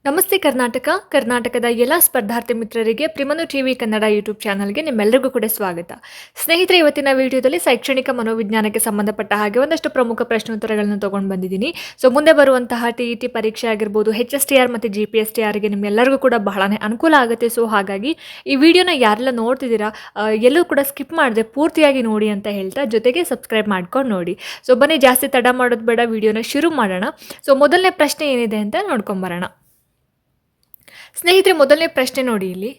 ನಮಸ್ತೆ ಕರ್ನಾಟಕದ ಎಲ್ಲ ಸ್ಪರ್ಧಾರ್ಥಿ ಮಿತ್ರರಿಗೆ ಪ್ರಿಮನು ಟಿವಿ ಕನ್ನಡ ಯೂಟ್ಯೂಬ್ ಚಾನಲ್ಗೆ ನಿಮ್ಮೆಲ್ಲರಿಗೂ ಕೂಡ ಸ್ವಾಗತ. ಸ್ನೇಹಿತರೆ, ಇವತ್ತಿನ ವಿಡಿಯೋದಲ್ಲಿ ಶೈಕ್ಷಣಿಕ ಮನೋವಿಜ್ಞಾನಕ್ಕೆ ಸಂಬಂಧಪಟ್ಟ ಹಾಗೆ ಒಂದಷ್ಟು ಪ್ರಮುಖ ಪ್ರಶ್ನೋತ್ತರಗಳನ್ನು ತಗೊಂಡು ಬಂದಿದ್ದೀನಿ. ಸೊ ಮುಂದೆ ಬರುವಂತಹ TET ಪರೀಕ್ಷೆ ಆಗಿರ್ಬೋದು, HSTR ಮತ್ತು GPSTRಗೆ ನಿಮ್ಮೆಲ್ಲರಿಗೂ ಕೂಡ ಬಹಳನೇ ಅನುಕೂಲ ಆಗುತ್ತೆ. ಸೊ ಹಾಗಾಗಿ ಈ ವಿಡಿಯೋನ ಯಾರೆಲ್ಲ ನೋಡ್ತಿದ್ದೀರಾ ಎಲ್ಲೂ ಕೂಡ ಸ್ಕಿಪ್ ಮಾಡದೆ ಪೂರ್ತಿಯಾಗಿ ನೋಡಿ ಅಂತ ಹೇಳ್ತಾ, ಜೊತೆಗೆ ಸಬ್ಸ್ಕ್ರೈಬ್ ಮಾಡ್ಕೊಂಡು ನೋಡಿ. ಸೊ ಬನ್ನಿ, ಜಾಸ್ತಿ ತಡ ಮಾಡೋದು ಬೇಡ, ವಿಡಿಯೋನ ಶುರು ಮಾಡೋಣ. ಸೊ ಮೊದಲನೇ ಪ್ರಶ್ನೆ ಏನಿದೆ ಅಂತ ನೋಡ್ಕೊಂಬರೋಣ. ಸ್ನೇಹಿತರೆ, ಮೊದಲನೇ ಪ್ರಶ್ನೆ ನೋಡಿ ಇಲ್ಲಿ.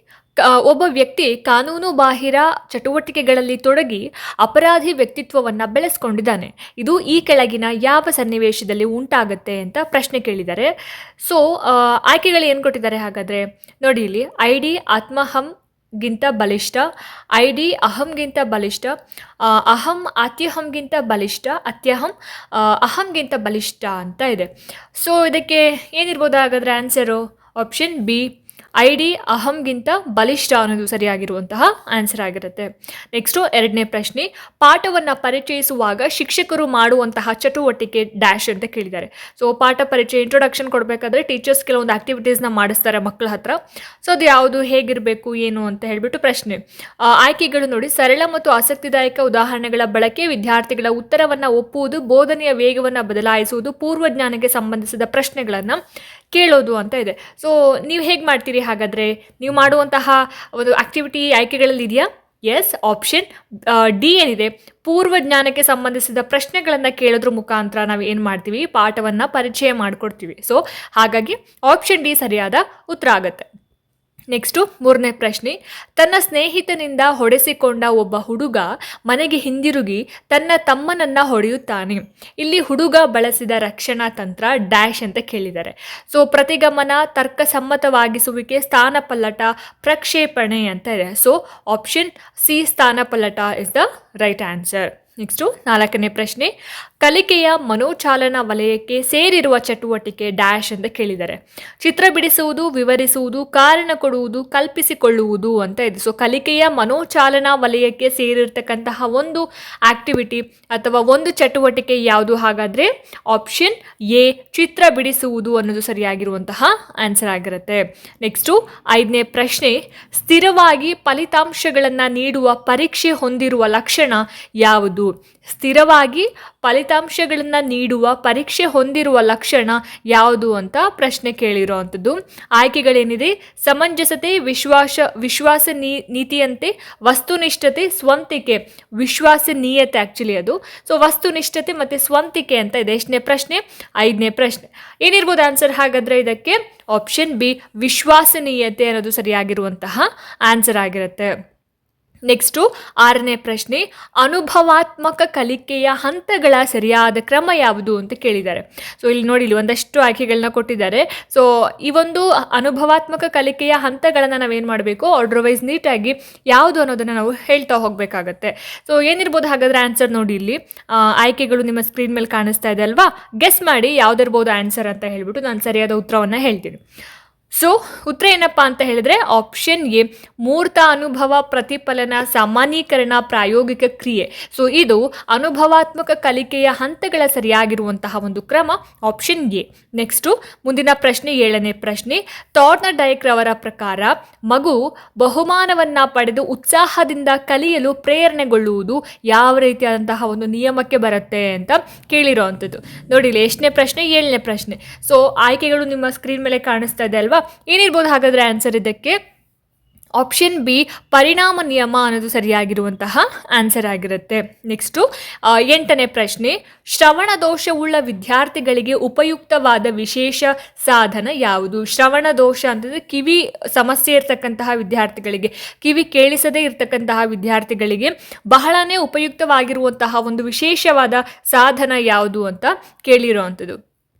ಒಬ್ಬ ವ್ಯಕ್ತಿ ಕಾನೂನು ಬಾಹಿರ ಚಟುವಟಿಕೆಗಳಲ್ಲಿ ತೊಡಗಿ ಅಪರಾಧಿ ವ್ಯಕ್ತಿತ್ವವನ್ನು ಬೆಳೆಸ್ಕೊಂಡಿದ್ದಾನೆ. ಇದು ಈ ಕೆಳಗಿನ ಯಾವ ಸನ್ನಿವೇಶದಲ್ಲಿ ಉಂಟಾಗುತ್ತೆ ಅಂತ ಪ್ರಶ್ನೆ ಕೇಳಿದ್ದಾರೆ. ಸೊ ಆಯ್ಕೆಗಳು ಏನು ಕೊಟ್ಟಿದ್ದಾರೆ ಹಾಗಾದರೆ ನೋಡಿ ಇಲ್ಲಿ. ID ಆತ್ಮಹಂಗಿಂತ ಬಲಿಷ್ಠ, ID ಅಹಂಗಿಂತ ಬಲಿಷ್ಠ, ಅಹಂ ಅತ್ಯಹಂಗಿಂತ ಬಲಿಷ್ಠ, ಅತ್ಯಹಂ ಅಹಂಗಿಂತ ಬಲಿಷ್ಠ ಅಂತ ಇದೆ. ಸೊ ಇದಕ್ಕೆ ಏನಿರ್ಬೋದು ಹಾಗಾದರೆ ಆನ್ಸರು? ಆಪ್ಷನ್ ಬಿ, ID ಅಹಂಗಿಂತ ಬಲಿಷ್ಠ ಅನ್ನೋದು ಸರಿಯಾಗಿರುವಂತಹ ಆನ್ಸರ್ ಆಗಿರುತ್ತೆ. ನೆಕ್ಸ್ಟು ಎರಡನೇ ಪ್ರಶ್ನೆ. ಪಾಠವನ್ನು ಪರಿಚಯಿಸುವಾಗ ಶಿಕ್ಷಕರು ಮಾಡುವಂತಹ ಚಟುವಟಿಕೆ ಡ್ಯಾಶ್ ಅಂತ ಕೇಳಿದ್ದಾರೆ. ಸೊ ಪಾಠ ಪರಿಚಯ, ಇಂಟ್ರೊಡಕ್ಷನ್ ಕೊಡಬೇಕಾದ್ರೆ ಟೀಚರ್ಸ್ ಕೆಲವೊಂದು ಆಕ್ಟಿವಿಟೀಸ್ನ ಮಾಡಿಸ್ತಾರೆ ಮಕ್ಕಳ ಹತ್ರ. ಸೊ ಅದು ಯಾವುದು, ಹೇಗಿರಬೇಕು, ಏನು ಅಂತ ಹೇಳಿಬಿಟ್ಟು ಪ್ರಶ್ನೆ. ಆಯ್ಕೆಗಳು ನೋಡಿ. ಸರಳ ಮತ್ತು ಆಸಕ್ತಿದಾಯಕ ಉದಾಹರಣೆಗಳ ಬಳಕೆ, ವಿದ್ಯಾರ್ಥಿಗಳ ಉತ್ತರವನ್ನು ಒಪ್ಪುವುದು, ಬೋಧನೆಯ ವೇಗವನ್ನು ಬದಲಾಯಿಸುವುದು, ಪೂರ್ವಜ್ಞಾನಕ್ಕೆ ಸಂಬಂಧಿಸಿದ ಪ್ರಶ್ನೆಗಳನ್ನು ಕೇಳೋದು ಅಂತ ಇದೆ. ಸೊ ನೀವು ಹೇಗೆ ಮಾಡ್ತೀರಿ ಹಾಗಾದರೆ? ನೀವು ಮಾಡುವಂತಹ ಒಂದು ಆಕ್ಟಿವಿಟಿ ಆಯ್ಕೆಗಳಲ್ಲಿ ಇದೆಯಾ? ಎಸ್, ಆಪ್ಷನ್ ಡಿ ಏನಿದೆ, ಪೂರ್ವಜ್ಞಾನಕ್ಕೆ ಸಂಬಂಧಿಸಿದ ಪ್ರಶ್ನೆಗಳನ್ನು ಕೇಳೋದ್ರ ಮುಖಾಂತರ ನಾವು ಏನು ಮಾಡ್ತೀವಿ, ಪಾಠವನ್ನು ಪರಿಚಯ ಮಾಡಿಕೊಡ್ತೀವಿ. ಸೊ ಹಾಗಾಗಿ ಆಪ್ಷನ್ ಡಿ ಸರಿಯಾದ ಉತ್ತರ ಆಗುತ್ತೆ. ನೆಕ್ಸ್ಟು ಮೂರನೇ ಪ್ರಶ್ನೆ. ತನ್ನ ಸ್ನೇಹಿತನಿಂದ ಹೊಡೆಸಿಕೊಂಡ ಒಬ್ಬ ಹುಡುಗ ಮನೆಗೆ ಹಿಂದಿರುಗಿ ತನ್ನ ತಮ್ಮನನ್ನು ಹೊಡೆಯುತ್ತಾನೆ. ಇಲ್ಲಿ ಹುಡುಗ ಬಳಸಿದ ರಕ್ಷಣಾ ತಂತ್ರ ಡ್ಯಾಶ್ ಅಂತ ಕೇಳಿದ್ದಾರೆ. ಸೊ ಪ್ರತಿಗಮನ, ತರ್ಕಸಮ್ಮತವಾಗಿಸುವಿಕೆ, ಸ್ಥಾನಪಲ್ಲಟ, ಪ್ರಕ್ಷೇಪಣೆ ಅಂತ ಇದೆ. ಸೊ ಆಪ್ಷನ್ ಸಿ, ಸ್ಥಾನಪಲ್ಲಟ is the right answer. Next ನಾಲ್ಕನೇ ಪ್ರಶ್ನೆ. ಕಲಿಕೆಯ ಮನೋಚಾಲನಾ ವಲಯಕ್ಕೆ ಸೇರಿರುವ ಚಟುವಟಿಕೆ ಡ್ಯಾಶ್ ಅಂತ ಕೇಳಿದ್ದಾರೆ. ಚಿತ್ರ ಬಿಡಿಸುವುದು, ವಿವರಿಸುವುದು, ಕಾರಣ ಕೊಡುವುದು, ಕಲ್ಪಿಸಿಕೊಳ್ಳುವುದು ಅಂತ ಇದೆ. ಸೊ ಕಲಿಕೆಯ ಮನೋಚಾಲನಾ ವಲಯಕ್ಕೆ ಸೇರಿರ್ತಕ್ಕಂತಹ ಒಂದು ಆಕ್ಟಿವಿಟಿ ಅಥವಾ ಒಂದು ಚಟುವಟಿಕೆ ಯಾವುದು ಹಾಗಾದರೆ? ಆಪ್ಷನ್ ಎ, ಚಿತ್ರ ಬಿಡಿಸುವುದು ಅನ್ನೋದು ಸರಿಯಾಗಿರುವಂತಹ ಆನ್ಸರ್ ಆಗಿರುತ್ತೆ. ನೆಕ್ಸ್ಟು ಐದನೇ ಪ್ರಶ್ನೆ. ಸ್ಥಿರವಾಗಿ ಫಲಿತಾಂಶಗಳನ್ನು ನೀಡುವ ಪರೀಕ್ಷೆ ಹೊಂದಿರುವ ಲಕ್ಷಣ ಯಾವುದು? ಸ್ಥಿರವಾಗಿ ಫಲಿತಾಂಶಗಳನ್ನು ನೀಡುವ ಪರೀಕ್ಷೆ ಹೊಂದಿರುವ ಲಕ್ಷಣ ಯಾವುದು ಅಂತ ಪ್ರಶ್ನೆ ಕೇಳಿರೋ ಅಂಥದ್ದು. ಆಯ್ಕೆಗಳೇನಿದೆ? ಸಮಂಜಸತೆ, ನೀತಿಯಂತೆ, ವಸ್ತುನಿಷ್ಠತೆ, ಸ್ವಂತಿಕೆ. ವಿಶ್ವಾಸನೀಯತೆ ಆ್ಯಕ್ಚುಲಿ ಅದು. ಸೊ ವಸ್ತುನಿಷ್ಠತೆ ಮತ್ತು ಸ್ವಂತಿಕೆ ಅಂತ ಇದೆ. ಎಷ್ಟನೇ ಪ್ರಶ್ನೆ? ಐದನೇ ಪ್ರಶ್ನೆ. ಏನಿರ್ಬೋದು ಆನ್ಸರ್ ಹಾಗಾದರೆ ಇದಕ್ಕೆ? ಆಪ್ಷನ್ ಬಿ, ವಿಶ್ವಾಸನೀಯತೆ ಅನ್ನೋದು ಸರಿಯಾಗಿರುವಂತಹ ಆನ್ಸರ್ ಆಗಿರುತ್ತೆ. ನೆಕ್ಸ್ಟು ಆರನೇ ಪ್ರಶ್ನೆ. ಅನುಭವಾತ್ಮಕ ಕಲಿಕೆಯ ಹಂತಗಳ ಸರಿಯಾದ ಕ್ರಮ ಯಾವುದು ಅಂತ ಕೇಳಿದ್ದಾರೆ. ಸೊ ಇಲ್ಲಿ ನೋಡಿ, ಇಲ್ಲಿ ಒಂದಷ್ಟು ಆಯ್ಕೆಗಳನ್ನ ಕೊಟ್ಟಿದ್ದಾರೆ. ಸೊ ಈ ಒಂದು ಅನುಭವಾತ್ಮಕ ಕಲಿಕೆಯ ಹಂತಗಳನ್ನು ನಾವೇನು ಮಾಡಬೇಕು, ಆರ್ಡರ್ ವೈಸ್ ನೀಟಾಗಿ ಯಾವುದು ಅನ್ನೋದನ್ನು ನಾವು ಹೇಳ್ತಾ ಹೋಗಬೇಕಾಗತ್ತೆ. ಸೊ ಏನಿರ್ಬೋದು ಹಾಗಾದರೆ ಆನ್ಸರ್ ನೋಡಿ ಇಲ್ಲಿ. ಆಯ್ಕೆಗಳು ನಿಮ್ಮ ಸ್ಕ್ರೀನ್ ಮೇಲೆ ಕಾಣಿಸ್ತಾ ಇದೆ ಅಲ್ವಾ? ಗೆಸ್ ಮಾಡಿ ಯಾವುದಿರ್ಬೋದು ಆನ್ಸರ್ ಅಂತ ಹೇಳಿಬಿಟ್ಟು ನಾನು ಸರಿಯಾದ ಉತ್ತರವನ್ನು ಹೇಳ್ತೀನಿ. ಸೊ ಉತ್ತರ ಏನಪ್ಪ ಅಂತ ಹೇಳಿದ್ರೆ ಆಪ್ಷನ್ ಎ, ಮೂರ್ತ ಅನುಭವ, ಪ್ರತಿಫಲನ, ಸಾಮಾನ್ಯೀಕರಣ, ಪ್ರಾಯೋಗಿಕ ಕ್ರಿಯೆ. ಸೊ ಇದು ಅನುಭವಾತ್ಮಕ ಕಲಿಕೆಯ ಹಂತಗಳ ಸರಿಯಾಗಿರುವಂತಹ ಒಂದು ಕ್ರಮ, ಆಪ್ಷನ್ ಎ. ನೆಕ್ಸ್ಟು ಮುಂದಿನ ಪ್ರಶ್ನೆ, ಏಳನೇ ಪ್ರಶ್ನೆ. ಥಾರ್ನ್ಡೈಕ್ ರವರ ಪ್ರಕಾರ ಮಗು ಬಹುಮಾನವನ್ನು ಪಡೆದು ಉತ್ಸಾಹದಿಂದ ಕಲಿಯಲು ಪ್ರೇರಣೆಗೊಳ್ಳುವುದು ಯಾವ ರೀತಿಯಾದಂತಹ ಒಂದು ನಿಯಮಕ್ಕೆ ಬರುತ್ತೆ ಅಂತ ಕೇಳಿರೋ ಅಂಥದ್ದು. ನೋಡಿ ಇಲ್ಲಿ ಎಷ್ಟನೇ ಪ್ರಶ್ನೆ? ಏಳನೇ ಪ್ರಶ್ನೆ. ಸೊ ಆಯ್ಕೆಗಳು ನಿಮ್ಮ ಸ್ಕ್ರೀನ್ ಮೇಲೆ ಕಾಣಿಸ್ತಾ ಇದೆ ಅಲ್ವಾ? ಏನಿರ್ಬೋದು ಹಾಗಾದರೆ ಆನ್ಸರ್ ಇದಕ್ಕೆ? ಆಪ್ಷನ್ ಬಿ, ಪರಿಣಾಮ ನಿಯಮ ಅನ್ನೋದು ಸರಿಯಾಗಿರುವಂತಹ ಆನ್ಸರ್ ಆಗಿರುತ್ತೆ. ನೆಕ್ಸ್ಟು ಎಂಟನೇ ಪ್ರಶ್ನೆ. ಶ್ರವಣ ದೋಷವುಳ್ಳ ವಿದ್ಯಾರ್ಥಿಗಳಿಗೆ ಉಪಯುಕ್ತವಾದ ವಿಶೇಷ ಸಾಧನ ಯಾವುದು? ಶ್ರವಣ ದೋಷ ಅಂತಂದರೆ ಕಿವಿ ಸಮಸ್ಯೆ ಇರತಕ್ಕಂತಹ ವಿದ್ಯಾರ್ಥಿಗಳಿಗೆ, ಕಿವಿ ಕೇಳಿಸದೇ ಇರತಕ್ಕಂತಹ ವಿದ್ಯಾರ್ಥಿಗಳಿಗೆ ಬಹಳನೇ ಉಪಯುಕ್ತವಾಗಿರುವಂತಹ ಒಂದು ವಿಶೇಷವಾದ ಸಾಧನ ಯಾವುದು ಅಂತ ಕೇಳಿರೋ ಅಂಥದ್ದು.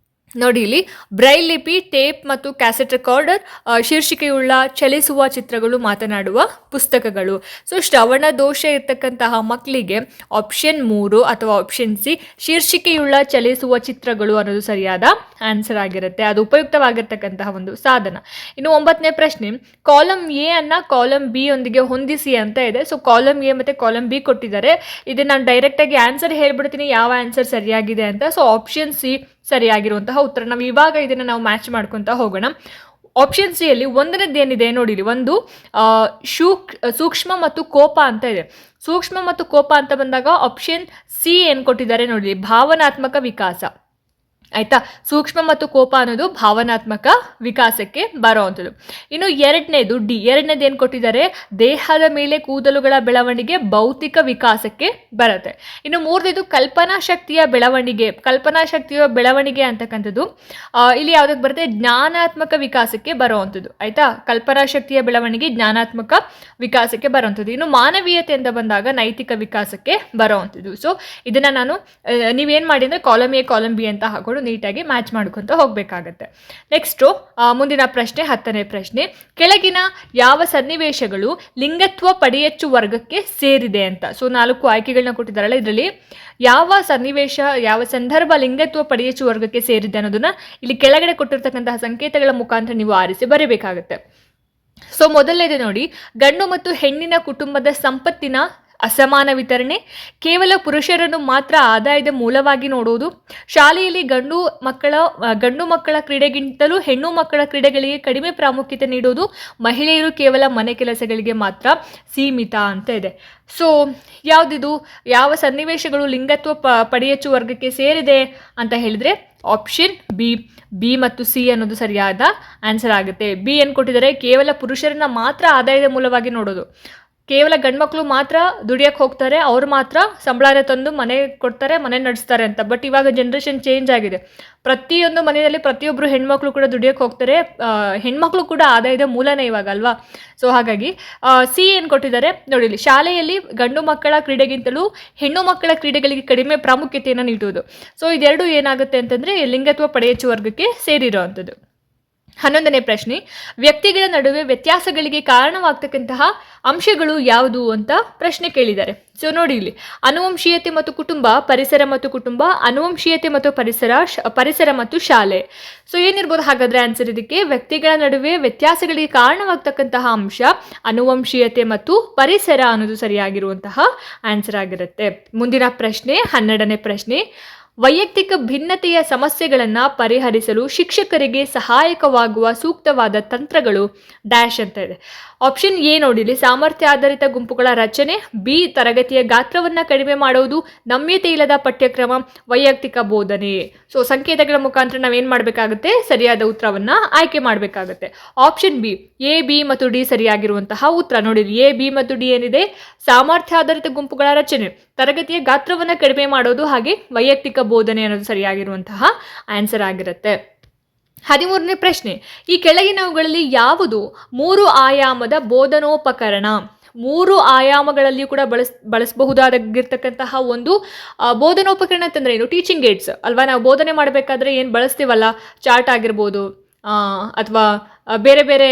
ನೋಡಿ ಇಲ್ಲಿ ಬ್ರೈಲ್ ಲಿಪಿ, ಟೇಪ್ ಮತ್ತು ಕ್ಯಾಸೆಟ್ ರೆಕಾರ್ಡರ್, ಶೀರ್ಷಿಕೆಯುಳ್ಳ ಚಲಿಸುವ ಚಿತ್ರಗಳು, ಮಾತನಾಡುವ ಪುಸ್ತಕಗಳು. ಸೊ ಶ್ರವಣ ದೋಷ ಇರ್ತಕ್ಕಂತಹ ಮಕ್ಕಳಿಗೆ ಆಪ್ಷನ್ 3 ಅಥವಾ ಆಪ್ಷನ್ ಸಿ, ಶೀರ್ಷಿಕೆಯುಳ್ಳ ಚಲಿಸುವ ಚಿತ್ರಗಳು ಅನ್ನೋದು ಸರಿಯಾದ ಆನ್ಸರ್ ಆಗಿರುತ್ತೆ. ಅದು ಉಪಯುಕ್ತವಾಗಿರ್ತಕ್ಕಂತಹ ಒಂದು ಸಾಧನ. ಇನ್ನು ಒಂಬತ್ತನೇ ಪ್ರಶ್ನೆ. ಕಾಲಮ್ ಎ ಅನ್ನು ಕಾಲಮ್ ಬಿ ಯೊಂದಿಗೆ ಹೊಂದಿಸಿ ಅಂತ ಇದೆ. ಸೊ ಕಾಲಮ್ ಎ ಮತ್ತು ಕಾಲಮ್ ಬಿ ಕೊಟ್ಟಿದ್ದಾರೆ. ಇದನ್ನು ನಾನು ಡೈರೆಕ್ಟಾಗಿ ಆನ್ಸರ್ ಹೇಳ್ಬಿಡ್ತೀನಿ ಯಾವ ಆನ್ಸರ್ ಸರಿಯಾಗಿದೆ ಅಂತ. ಸೊ ಆಪ್ಷನ್ ಸಿ ಸರಿಯಾಗಿರುವಂತಹ ಉತ್ತರ. ನಾವು ಇವಾಗ ಇದನ್ನು ನಾವು ಮ್ಯಾಚ್ ಮಾಡ್ಕೊತಾ ಹೋಗೋಣ. ಆಪ್ಷನ್ ಸಿ ಅಲ್ಲಿ ಒಂದನೇದು ಏನಿದೆ ನೋಡಿ, ಒಂದು ಸೂಕ್ಷ್ಮ ಮತ್ತು ಕೋಪ ಅಂತ ಇದೆ. ಸೂಕ್ಷ್ಮ ಮತ್ತು ಕೋಪ ಅಂತ ಬಂದಾಗ ಆಪ್ಷನ್ ಸಿ ಏನು ಕೊಟ್ಟಿದ್ದಾರೆ ನೋಡಿ, ಭಾವನಾತ್ಮಕ ವಿಕಾಸ. ಆಯ್ತಾ, ಸೂಕ್ಷ್ಮ ಮತ್ತು ಕೋಪ ಅನ್ನೋದು ಭಾವನಾತ್ಮಕ ವಿಕಾಸಕ್ಕೆ ಬರುವಂಥದ್ದು. ಇನ್ನು ಎರಡನೇದು ಏನು ಕೊಟ್ಟಿದ್ದಾರೆ, ದೇಹದ ಮೇಲೆ ಕೂದಲುಗಳ ಬೆಳವಣಿಗೆ ಭೌತಿಕ ವಿಕಾಸಕ್ಕೆ ಬರುತ್ತೆ. ಇನ್ನು ಮೂರನೇದು ಕಲ್ಪನಾ ಶಕ್ತಿಯ ಬೆಳವಣಿಗೆ ಅಂತಕ್ಕಂಥದ್ದು ಇಲ್ಲಿ ಯಾವುದಕ್ಕೆ ಬರುತ್ತೆ, ಜ್ಞಾನಾತ್ಮಕ ವಿಕಾಸಕ್ಕೆ ಬರುವಂಥದ್ದು. ಆಯ್ತಾ, ಕಲ್ಪನಾ ಶಕ್ತಿಯ ಬೆಳವಣಿಗೆ ಜ್ಞಾನಾತ್ಮಕ ವಿಕಾಸಕ್ಕೆ ಬರುವಂಥದ್ದು. ಇನ್ನು ಮಾನವೀಯತೆ ಅಂತ ಬಂದಾಗ ನೈತಿಕ ವಿಕಾಸಕ್ಕೆ ಬರುವಂಥದ್ದು. ಸೊ ಇದನ್ನ ನಾನು ನೀವೇನ್ ಮಾಡಿ ಅಂದ್ರೆ ಕಾಲಮ್ ಎ ಕಾಲಮ್ ಬಿ ಅಂತ ಹಾಕೊಂಡು ನೀಟಾಗಿ ಮ್ಯಾಚ್ ಮಾಡ್ಕೊಂತ ಹೋಗ್ಬೇಕಾಗತ್ತೆ. ನೆಕ್ಸ್ಟು ಮುಂದಿನ ಪ್ರಶ್ನೆ, 10ನೇ ಪ್ರಶ್ನೆ, ಕೆಳಗಿನ ಯಾವ ಸನ್ನಿವೇಶಗಳು ಲಿಂಗತ್ವ ಪಡೆಯಚ್ಚು ವರ್ಗಕ್ಕೆ ಸೇರಿದೆ ಅಂತ. ಸೊ 4 ಆಯ್ಕೆಗಳನ್ನ ಕೊಟ್ಟಿದ್ದಾರಲ್ಲ, ಇದರಲ್ಲಿ ಯಾವ ಸನ್ನಿವೇಶ, ಯಾವ ಸಂದರ್ಭ ಲಿಂಗತ್ವ ಪಡೆಯಚ್ಚು ವರ್ಗಕ್ಕೆ ಸೇರಿದೆ ಅನ್ನೋದನ್ನ ಇಲ್ಲಿ ಕೆಳಗಡೆ ಕೊಟ್ಟಿರ್ತಕ್ಕಂತಹ ಸಂಕೇತಗಳ ಮುಖಾಂತರ ನೀವು ಆರಿಸಿ ಬರೀಬೇಕಾಗತ್ತೆ. ಸೊ ಮೊದಲನೇದು ನೋಡಿ, ಗಂಡು ಮತ್ತು ಹೆಣ್ಣಿನ ಕುಟುಂಬದ ಸಂಪತ್ತಿನ ಅಸಮಾನ ವಿತರಣೆ, ಕೇವಲ ಪುರುಷರನ್ನು ಮಾತ್ರ ಆದಾಯದ ಮೂಲವಾಗಿ ನೋಡುವುದು, ಶಾಲೆಯಲ್ಲಿ ಗಂಡು ಮಕ್ಕಳ ಕ್ರೀಡೆಗಿಂತಲೂ ಹೆಣ್ಣು ಮಕ್ಕಳ ಕ್ರೀಡೆಗಳಿಗೆ ಕಡಿಮೆ ಪ್ರಾಮುಖ್ಯತೆ ನೀಡುವುದು, ಮಹಿಳೆಯರು ಕೇವಲ ಮನೆ ಕೆಲಸಗಳಿಗೆ ಮಾತ್ರ ಸೀಮಿತ ಅಂತ ಇದೆ. ಸೊ ಯಾವುದಿದು, ಯಾವ ಸನ್ನಿವೇಶಗಳು ಲಿಂಗತ್ವ ಪಡೆಯಚ್ಚು ವರ್ಗಕ್ಕೆ ಸೇರಿದೆ ಅಂತ ಹೇಳಿದ್ರೆ ಆಪ್ಷನ್ ಬಿ ಮತ್ತು ಸಿ ಅನ್ನೋದು ಸರಿಯಾದ ಆನ್ಸರ್ ಆಗುತ್ತೆ. ಬಿ ಏನು ಕೊಟ್ಟಿದ್ದಾರೆ, ಕೇವಲ ಪುರುಷರನ್ನ ಮಾತ್ರ ಆದಾಯದ ಮೂಲವಾಗಿ ನೋಡೋದು. ಕೇವಲ ಗಂಡ್ಮಕ್ಳು ಮಾತ್ರ ದುಡಿಯಕ್ಕೆ ಹೋಗ್ತಾರೆ, ಅವ್ರು ಮಾತ್ರ ಸಂಬಳ ತಂದು ಮನೆ ಕೊಡ್ತಾರೆ, ಮನೆ ನಡೆಸ್ತಾರೆ ಅಂತ. ಬಟ್ ಇವಾಗ ಜನ್ರೇಷನ್ ಚೇಂಜ್ ಆಗಿದೆ. ಪ್ರತಿಯೊಂದು ಮನೆಯಲ್ಲಿ ಪ್ರತಿಯೊಬ್ಬರು ಹೆಣ್ಮಕ್ಳು ಕೂಡ ದುಡಿಯಕ್ಕೆ ಹೋಗ್ತಾರೆ. ಹೆಣ್ಮಕ್ಳು ಕೂಡ ಆದಾಯದ ಮೂಲನೇ ಇವಾಗ ಅಲ್ವಾ. ಸೊ ಹಾಗಾಗಿ ಸಿ ಏನು ಕೊಟ್ಟಿದ್ದಾರೆ ನೋಡಿ, ಇಲ್ಲಿ ಶಾಲೆಯಲ್ಲಿ ಗಂಡು ಮಕ್ಕಳ ಕ್ರೀಡೆಗಿಂತಲೂ ಹೆಣ್ಣು ಮಕ್ಕಳ ಕ್ರೀಡೆಗಳಿಗೆ ಕಡಿಮೆ ಪ್ರಾಮುಖ್ಯತೆಯನ್ನು ನೀಡುವುದು. ಸೊ ಇದೆರಡು ಏನಾಗುತ್ತೆ ಅಂತಂದರೆ ಲಿಂಗತ್ವ ಪಡೆಯಚ್ಚು ವರ್ಗಕ್ಕೆ ಸೇರಿರೋ ಅಂಥದ್ದು. 11ನೇ ಪ್ರಶ್ನೆ, ವ್ಯಕ್ತಿಗಳ ನಡುವೆ ವ್ಯತ್ಯಾಸಗಳಿಗೆ ಕಾರಣವಾಗ್ತಕ್ಕಂತಹ ಅಂಶಗಳು ಯಾವುದು ಅಂತ ಪ್ರಶ್ನೆ ಕೇಳಿದ್ದಾರೆ. ಸೊ ನೋಡಿ ಇಲ್ಲಿ ಅನುವಂಶೀಯತೆ ಮತ್ತು ಕುಟುಂಬ, ಪರಿಸರ ಮತ್ತು ಕುಟುಂಬ, ಅನುವಂಶೀಯತೆ ಮತ್ತು ಪರಿಸರ ಮತ್ತು ಶಾಲೆ. ಸೊ ಏನಿರ್ಬೋದು ಹಾಗಾದ್ರೆ ಆನ್ಸರ್ ಇದಕ್ಕೆ, ವ್ಯಕ್ತಿಗಳ ನಡುವೆ ವ್ಯತ್ಯಾಸಗಳಿಗೆ ಕಾರಣವಾಗ್ತಕ್ಕಂತಹ ಅಂಶ ಅನುವಂಶೀಯತೆ ಮತ್ತು ಪರಿಸರ ಅನ್ನೋದು ಸರಿಯಾಗಿರುವಂತಹ ಆನ್ಸರ್ ಆಗಿರುತ್ತೆ. ಮುಂದಿನ ಪ್ರಶ್ನೆ 12ನೇ ಪ್ರಶ್ನೆ, ವೈಯಕ್ತಿಕ ಭಿನ್ನತೆಯ ಸಮಸ್ಯೆಗಳನ್ನು ಪರಿಹರಿಸಲು ಶಿಕ್ಷಕರಿಗೆ ಸಹಾಯಕವಾಗುವ ಸೂಕ್ತವಾದ ತಂತ್ರಗಳು ಡ್ಯಾಶ್ ಅಂತ ಇದೆ. ಆಪ್ಷನ್ ಎ ನೋಡಿಲಿ, ಸಾಮರ್ಥ್ಯ ಆಧಾರಿತ ಗುಂಪುಗಳ ರಚನೆ, ಬಿ ತರಗತಿಯ ಗಾತ್ರವನ್ನು ಕಡಿಮೆ ಮಾಡುವುದು, ನಮ್ಯತೆ ಇಲ್ಲದ ಪಠ್ಯಕ್ರಮ, ವೈಯಕ್ತಿಕ ಬೋಧನೆ. ಸೊ ಸಂಕೇತಗಳ ಮುಖಾಂತರ ನಾವೇನು ಮಾಡಬೇಕಾಗುತ್ತೆ, ಸರಿಯಾದ ಉತ್ತರವನ್ನು ಆಯ್ಕೆ ಮಾಡಬೇಕಾಗುತ್ತೆ. ಆಪ್ಷನ್ ಎ ಬಿ ಮತ್ತು ಡಿ ಸರಿಯಾಗಿರುವಂತಹ ಉತ್ತರ. ನೋಡಿರಿ, ಎ ಬಿ ಮತ್ತು ಡಿ ಏನಿದೆ, ಸಾಮರ್ಥ್ಯ ಆಧಾರಿತ ಗುಂಪುಗಳ ರಚನೆ, ತರಗತಿಯ ಗಾತ್ರವನ್ನು ಕಡಿಮೆ ಮಾಡೋದು, ಹಾಗೆ ವೈಯಕ್ತಿಕ ಬೋಧನೆ ಅನ್ನೋದು ಸರಿಯಾಗಿರುವಂತಹ ಆನ್ಸರ್ ಆಗಿರುತ್ತೆ. 13ನೇ ಪ್ರಶ್ನೆ, ಈ ಕೆಳಗಿನವುಗಳಲ್ಲಿ ಯಾವುದು 3 ಆಯಾಮದ ಬೋಧನೋಪಕರಣ? 3 ಆಯಾಮಗಳಲ್ಲಿ ಕೂಡ ಬಳಸಬಹುದಾಗಿರ್ತಕ್ಕಂತಹ ಒಂದು ಬೋಧನೋಪಕರಣ ಅಂತಂದ್ರೆ ಏನು, ಟೀಚಿಂಗ್ ಏಡ್ಸ್ ಅಲ್ವಾ. ನಾವು ಬೋಧನೆ ಮಾಡಬೇಕಾದ್ರೆ ಏನು ಬಳಸ್ತೀವಲ್ಲ, ಚಾರ್ಟ್ ಆಗಿರ್ಬೋದು ಅಥವಾ ಬೇರೆ ಬೇರೆ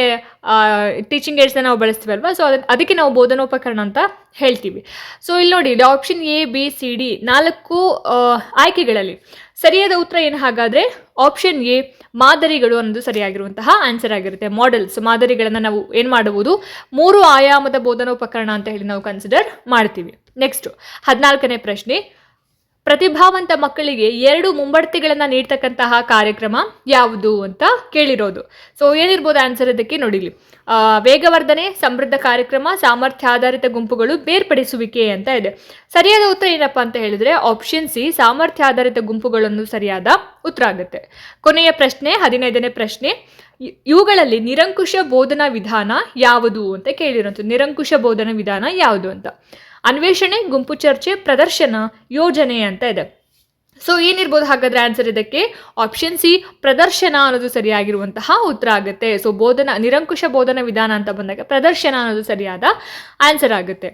ಟೀಚಿಂಗ್ ಏಡ್ಸ್ನ ನಾವು ಬಳಸ್ತೀವಲ್ವ. ಸೊ ಅದಕ್ಕೆ ನಾವು ಬೋಧನೋಪಕರಣ ಅಂತ ಹೇಳ್ತೀವಿ. ಸೊ ಇಲ್ಲಿ ನೋಡಿ, option A B C D 4 ಆಯ್ಕೆಗಳಲ್ಲಿ ಸರಿಯಾದ ಉತ್ತರ ಏನು ಹಾಗಾದರೆ ಆಪ್ಷನ್ ಎ ಮಾದರಿಗಳು ಅನ್ನೋದು ಸರಿಯಾಗಿರುವಂತಹ ಆನ್ಸರ್ ಆಗಿರುತ್ತೆ. ಮಾಡೆಲ್ಸ್, ಮಾದರಿಗಳನ್ನು ನಾವು ಏನು ಮಾಡಬಹುದು, 3 ಆಯಾಮದ ಬೋಧನೋಪಕರಣ ಅಂತ ಹೇಳಿ ನಾವು ಕನ್ಸಿಡರ್ ಮಾಡ್ತೀವಿ. ನೆಕ್ಸ್ಟ್ 14ನೇ ಪ್ರಶ್ನೆ, ಪ್ರತಿಭಾವಂತ ಮಕ್ಕಳಿಗೆ 2 ಮುಂಬಡ್ತಿಗಳನ್ನು ನೀಡ್ತಕ್ಕಂತಹ ಕಾರ್ಯಕ್ರಮ ಯಾವುದು ಅಂತ ಕೇಳಿರೋದು. ಸೊ ಏನಿರ್ಬೋದು ಆನ್ಸರ್ ಇದಕ್ಕೆ ನೋಡಿಲಿ, ವೇಗವರ್ಧನೆ, ಸಮೃದ್ಧ ಕಾರ್ಯಕ್ರಮ, ಸಾಮರ್ಥ್ಯ ಆಧಾರಿತ ಗುಂಪುಗಳು, ಬೇರ್ಪಡಿಸುವಿಕೆ ಅಂತ ಇದೆ. ಸರಿಯಾದ ಉತ್ತರ ಏನಪ್ಪ ಅಂತ ಹೇಳಿದ್ರೆ ಆಪ್ಷನ್ ಸಿ ಸಾಮರ್ಥ್ಯ ಆಧಾರಿತ ಗುಂಪುಗಳನ್ನು ಸರಿಯಾದ ಉತ್ತರ ಆಗುತ್ತೆ. ಕೊನೆಯ ಪ್ರಶ್ನೆ 15ನೇ ಪ್ರಶ್ನೆ, ಇವುಗಳಲ್ಲಿ ನಿರಂಕುಶ ಬೋಧನಾ ವಿಧಾನ ಯಾವುದು ಅಂತ ಕೇಳಿರೋದು. ನಿರಂಕುಶ ಬೋಧನಾ ವಿಧಾನ ಯಾವುದು ಅಂತ, ಅನ್ವೇಷಣೆ, ಗುಂಪು ಚರ್ಚೆ, ಪ್ರದರ್ಶನ, ಯೋಜನೆ ಅಂತ ಇದೆ. ಸೊ ಏನಿರ್ಬೋದು ಹಾಗಾದ್ರೆ ಆನ್ಸರ್ ಇದಕ್ಕೆ ಆಪ್ಷನ್ ಸಿ ಪ್ರದರ್ಶನ ಅನ್ನೋದು ಸರಿಯಾಗಿರುವಂತಹ ಉತ್ತರ ಆಗುತ್ತೆ. ಸೊ ನಿರಂಕುಶ ಬೋಧನಾ ವಿಧಾನ ಅಂತ ಬಂದಾಗ ಪ್ರದರ್ಶನ ಅನ್ನೋದು ಸರಿಯಾದ ಆನ್ಸರ್ ಆಗುತ್ತೆ.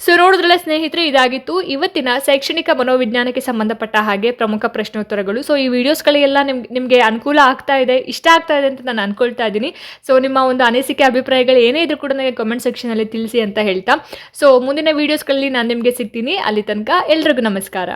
ಸೊ ನೋಡಿದ್ರಲ್ಲ ಸ್ನೇಹಿತರೆ, ಇದಾಗಿತ್ತು ಇವತ್ತಿನ ಶೈಕ್ಷಣಿಕ ಮನೋವಿಜ್ಞಾನಕ್ಕೆ ಸಂಬಂಧಪಟ್ಟ ಹಾಗೆ ಪ್ರಮುಖ ಪ್ರಶ್ನೋತ್ತರಗಳು. ಸೊ ಈ ವಿಡಿಯೋಸ್ಗಳೆಲ್ಲ ನಿಮಗೆ ಅನುಕೂಲ ಆಗ್ತಾ ಇದೆ, ಇಷ್ಟ ಆಗ್ತಾ ಇದೆ ಅಂತ ನಾನು ಅನ್ಕೊಳ್ತಾ ಇದ್ದೀನಿ. ಸೊ ನಿಮ್ಮ ಒಂದು ಅನಿಸಿಕೆ ಅಭಿಪ್ರಾಯಗಳು ಏನೇ ಇದ್ರೂ ಕೂಡ ನನಗೆ ಕಮೆಂಟ್ ಸೆಕ್ಷನಲ್ಲಿ ತಿಳಿಸಿ ಅಂತ ಹೇಳ್ತಾ, ಸೊ ಮುಂದಿನ ವಿಡಿಯೋಸ್ಗಳಲ್ಲಿ ನಾನು ನಿಮಗೆ ಸಿಗ್ತೀನಿ. ಅಲ್ಲಿ ತನಕ ಎಲ್ರಿಗೂ ನಮಸ್ಕಾರ.